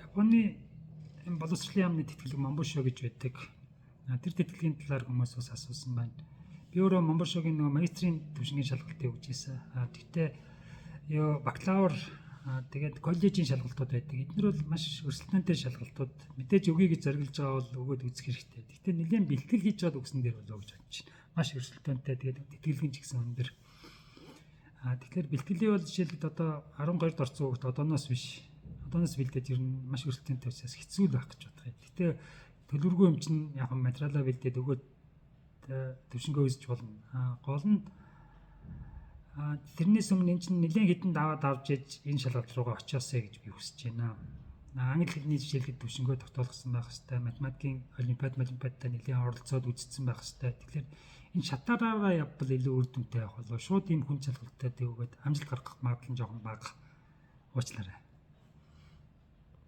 Японы боловсролын яамны тэтгэлэг Монбошо гэж байдаг. Тэр тэтгэлгийн талаар хүмүүс бас асуусан байна. Би өөрөө Монбошогийн нөгөө магистрийн төвшингийн шалгалтыг өгч ирсэн. Тэгтээ ёо бакалавр тэгээд коллежийн шалгалтууд байдаг. Эдгээр бол маш өрсөлдөөнтэй шалгалтууд. Мэдээж өгье гэж зориглож байгаа бол өгөөд үзэх хэрэгтэй. Тэгтээ нэлээд бэлтгэл хийж чад өгсөн дээр бол өгч чадчих. Маш өрсөлдөөнтэй тэгээд тэтгэлгийн ч гэсэн өндөр. Тэгэхээр бэлтгэлийн бол жишээлбэл одоо 12-д орсон хүүхд одооноос биш. Одооноос бэлдээд ер нь маш өрсөлдөөнтэй учраас хэцүү л байх гэж бодох юм. Гэтэ төлөвлөгөө юм чинь яг материалаа бэлдээд өгөөд төвшнгөө үзэж болно. Гол нь тэрнээс өмнө эн чинь нэлээд хитэн даваад авч иж энэ шалгалт руугаа очиосэй гэж би хүсэж байна. Англи хэлний жишээлхэд төвшнгөө тогтоолгосон байх хэвээр, математикийн олимпиадтай нэлээд оролцоод үзсэн байх хэвээр. Тэгэхээр энэ шатаараа явбал илүү үр дүнтэй байх болов. Шууд ийм хүн шалгалттай өгөөд амжилт гаргах магадлал нь жоохон бага. Уучлаарай.